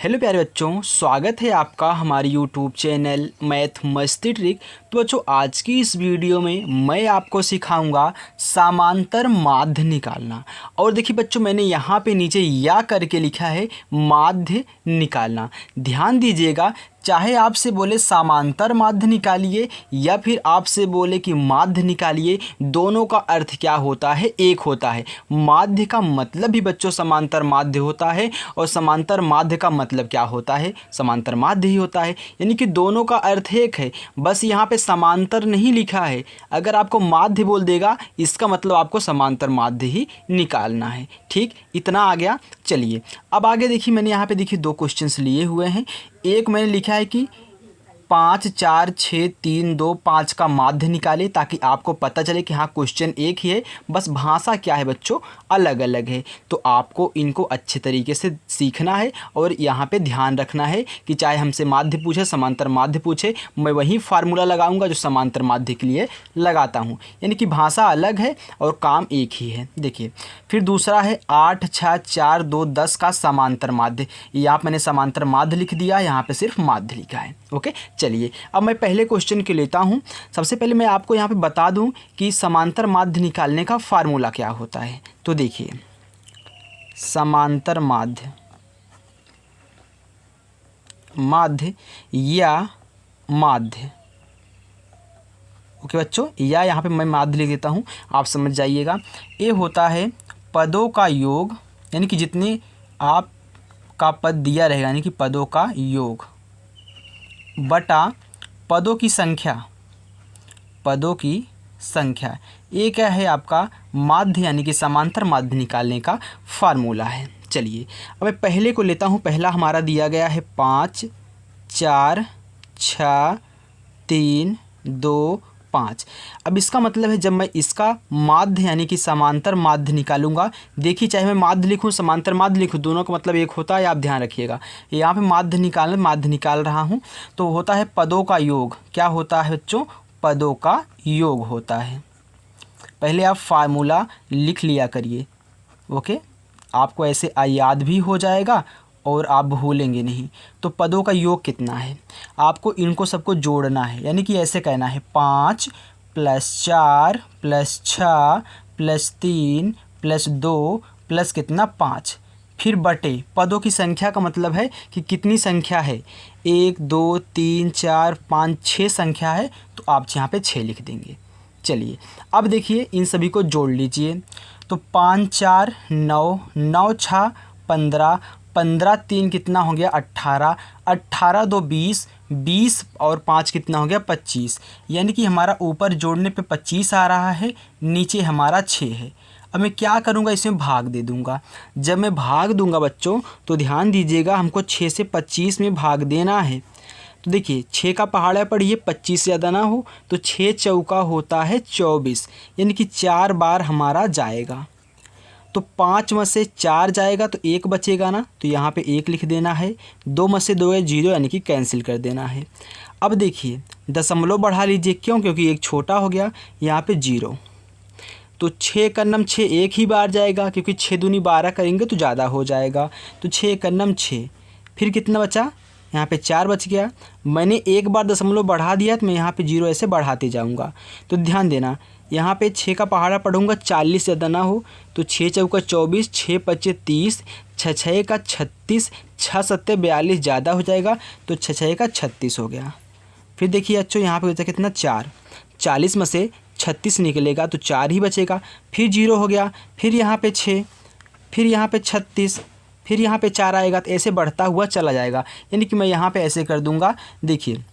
Hello प्यारे बच्चों, स्वागत है आपका हमारे यूट्यूब चैनल मैथ मस्ती ट्रिक। तो बच्चों, आज की इस वीडियो में मैं आपको सिखाऊंगा समांतर माध्य निकालना। और देखिए बच्चों, मैंने यहाँ पे नीचे या करके लिखा है माध्य निकालना। ध्यान दीजिएगा, चाहे आपसे बोले समांतर माध्य निकालिए या फिर आपसे बोले कि माध्य निकालिए, दोनों का अर्थ क्या होता है? एक होता है। माध्य का मतलब भी बच्चों समांतर माध्य होता है और समांतर माध्य का मतलब क्या होता है? समांतर माध्य ही होता है। यानी कि दोनों का अर्थ एक है, बस यहाँ पे समांतर नहीं लिखा है। अगर आपको माध्य बोल देगा, इसका मतलब आपको समांतर माध्य ही निकालना है। ठीक, इतना आ गया। चलिए अब आगे देखिए, मैंने यहाँ पे देखिए दो क्वेश्चंस लिए हुए हैं। एक मैंने लिखा है कि 5 4 6 3 2 5 का माध्य निकाले, ताकि आपको पता चले कि हाँ क्वेश्चन एक ही है, बस भाषा क्या है बच्चों, अलग अलग है। तो आपको इनको अच्छे तरीके से सीखना है और यहाँ पे ध्यान रखना है कि चाहे हमसे माध्य पूछे, समांतर माध्य पूछे, मैं वही फार्मूला लगाऊंगा जो समांतर माध्य के लिए लगाता हूँ। यानी कि भाषा अलग है और काम एक ही है। देखिए फिर दूसरा है 8 6 4 2 10 का समांतर माध्य। यहाँ मैंने समांतर माध्य लिख दिया, यहाँ पे सिर्फ माध्य लिखा है। ओके, चलिए अब मैं पहले क्वेश्चन के लेता हूँ। सबसे पहले मैं आपको यहाँ पे बता दूँ कि समांतर माध्य निकालने का फार्मूला क्या होता है। तो देखिए, समांतर माध्य या माध्य। ओके बच्चों, या यहाँ पे मैं माध्य लिख देता हूँ, आप समझ जाइएगा। ये होता है पदों का योग, यानी कि जितने आपका पद दिया रहेगा, यानी कि पदों का योग बटा पदों की संख्या। ये क्या है? आपका माध्य यानी कि समांतर माध्य निकालने का फार्मूला है। चलिए अब मैं पहले को लेता हूँ। पहला हमारा दिया गया है 5 4 6 3 2 5। अब इसका मतलब है जब मैं इसका माध्य यानी कि समांतर माध्य निकालूंगा, देखिए चाहे मैं माध्य लिखूं समांतर माध्य लिखूं, दोनों का मतलब एक होता है, आप ध्यान रखिएगा। यहाँ पे माध्य निकाल रहा हूं तो होता है पदों का योग। क्या होता है बच्चों? पदों का योग होता है। पहले आप फार्मूला लिख लिया करिए। ओके, आपको ऐसे याद भी हो जाएगा और आप भूलेंगे नहीं। तो पदों का योग कितना है, आपको इनको सबको जोड़ना है। यानी कि ऐसे कहना है 5 + 4 + 6 + 3 + 2 प्लस कितना 5, फिर बटे पदों की संख्या का मतलब है कि कितनी संख्या है, 1 2 3 4 5 6 संख्या है, तो आप यहाँ पे 6 लिख देंगे। चलिए अब देखिए इन सभी को जोड़ लीजिए। तो 5 4 9 9 6 15 15 3 कितना हो गया 18 18 2 20 20 और 5 कितना हो गया 25। यानी कि हमारा ऊपर जोड़ने पे 25 आ रहा है, नीचे हमारा 6 है। अब मैं क्या करूँगा, इसमें भाग दे दूँगा। जब मैं भाग दूँगा बच्चों तो ध्यान दीजिएगा, हमको 6 से 25 में भाग देना है। तो देखिए 6 का पहाड़ा पढ़िए, 25 से ज़्यादा ना हो, तो 6 चौका होता है 24, यानी कि 4 बार हमारा जाएगा। तो 5 में से 4 जाएगा तो 1 बचेगा ना, तो यहाँ पे 1 लिख देना है। 2 में से 2 है 0, यानी कि कैंसिल कर देना है। अब देखिए दशमलव बढ़ा लीजिए, क्यों? क्योंकि एक छोटा हो गया, यहाँ पे 0। तो 6 का नम 6 एक ही बार जाएगा, क्योंकि 6 दूनी 12 करेंगे तो ज़्यादा हो जाएगा। तो 6 का नम 6, फिर कितना बचा? यहाँ पे 4 बच गया। मैंने एक बार दशमलव बढ़ा दिया तो मैं यहाँ पे 0 ऐसे बढ़ाते जाऊँगा। तो ध्यान देना, यहाँ पे 6 का पहाड़ा पढ़ूंगा, 40 से ज़्यादा ना हो, तो 6 चौका 24, 6 पच्चे 30, 6 6 का 36, 6 सत्ते 42 ज़्यादा हो जाएगा, तो 6 6 का 36 हो गया। फिर देखिए अच्छो यहाँ पे बचा कितना 4, 40 में से 36 निकलेगा तो 4 ही बचेगा, फिर 0 हो गया, फिर यहाँ पे 6, फिर यहाँ पे 36, फिर यहाँ पे 4 आएगा, तो ऐसे बढ़ता हुआ चला जाएगा। यानी कि मैं यहाँ पे ऐसे कर दूँगा, देखिए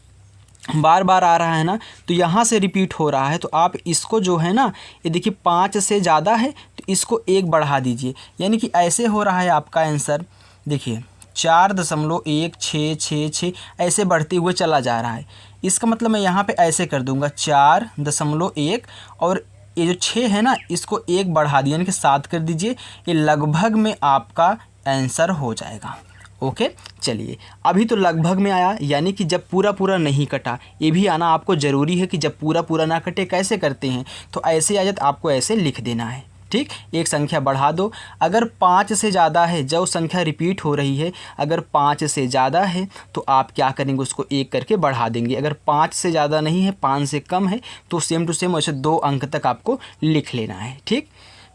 बार बार आ रहा है ना, तो यहाँ से रिपीट हो रहा है, तो आप इसको जो है ना, ये देखिए 5 से ज़्यादा है तो इसको 1 बढ़ा दीजिए। यानी कि ऐसे हो रहा है आपका आंसर। देखिए 4.16666 ऐसे बढ़ते हुए चला जा रहा है। इसका मतलब मैं यहाँ पे ऐसे कर दूँगा 4.1 और ये जो 6 है ना, इसको 1 बढ़ा दिया, यानी कि 7 कर दीजिए। ये लगभग में आपका आंसर हो जाएगा। ओके, चलिए अभी तो लगभग में आया, यानी कि जब पूरा पूरा नहीं कटा। ये भी आना आपको ज़रूरी है कि जब पूरा पूरा ना कटे कैसे करते हैं, तो ऐसे आ जाए तो आपको ऐसे लिख देना है। ठीक, एक संख्या बढ़ा दो। अगर 5 से ज़्यादा है, जो संख्या रिपीट हो रही है, अगर 5 से ज़्यादा है तो आप क्या करेंगे, उसको 1 करके बढ़ा देंगे। अगर 5 से ज़्यादा नहीं है, 5 से कम है, तो सेम टू सेम वैसे 2 अंक तक आपको लिख लेना है। ठीक,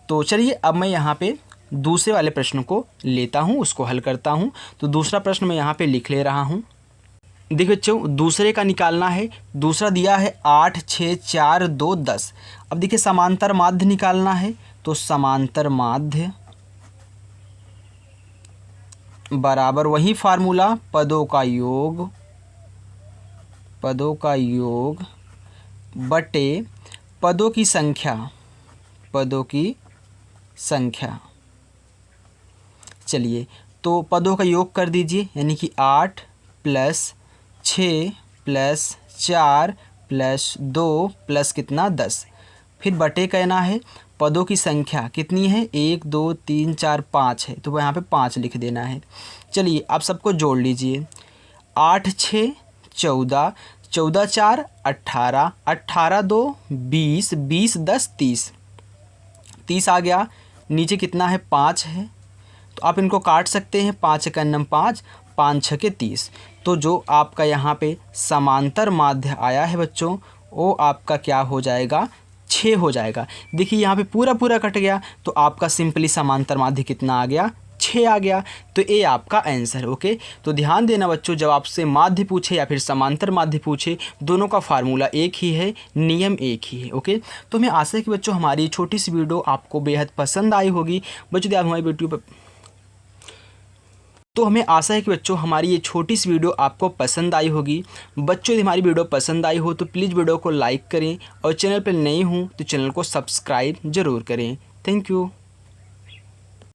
तो चलिए अब मैं यहाँ पे दूसरे वाले प्रश्न को लेता हूँ, उसको हल करता हूँ। तो दूसरा प्रश्न मैं यहाँ पे लिख ले रहा हूँ। देखिए बच्चों, दूसरे का निकालना है। दूसरा दिया है 8, 6, 4, 2, 10। अब देखिए समांतर माध्य निकालना है, तो समांतर माध्य बराबर वही फार्मूला, पदों का योग बटे पदों की संख्या। चलिए, तो पदों का योग कर दीजिए, यानी कि 8 + 6 + 4 + 2 + कितना 10। फिर बटे कहना है, पदों की संख्या कितनी है, 1 2 3 4 5 है, तो यहाँ पे 5 लिख देना है। चलिए आप सबको जोड़ लीजिए। 8 6 14, 14 4 18, 18 2 20, 20 10 30, 30 आ गया। नीचे कितना है, 5 है, तो आप इनको काट सकते हैं। 5 × 9 5, 5 × 6 30। तो जो आपका यहाँ पे समांतर माध्य आया है बच्चों, वो आपका क्या हो जाएगा, 6 हो जाएगा। देखिए यहाँ पे पूरा कट गया, तो आपका सिंपली समांतर माध्य कितना आ गया, 6 आ गया। तो ये आपका आंसर। ओके, तो ध्यान देना बच्चों, जब आपसे माध्य पूछे या फिर समांतर माध्य पूछे, दोनों का फार्मूला एक ही है, नियम एक ही है। ओके, तो हमें आशा है कि बच्चों हमारी छोटी सी वीडियो आपको बेहद पसंद आई होगी। बच्चों आप हमारी वीडियो पर हमें आशा है कि बच्चों हमारी ये छोटी सी वीडियो आपको पसंद आई होगी। बच्चों यदि हमारी वीडियो पसंद आई हो तो प्लीज़ वीडियो को लाइक करें, और चैनल पर नए हों तो चैनल को सब्सक्राइब ज़रूर करें। Thank you.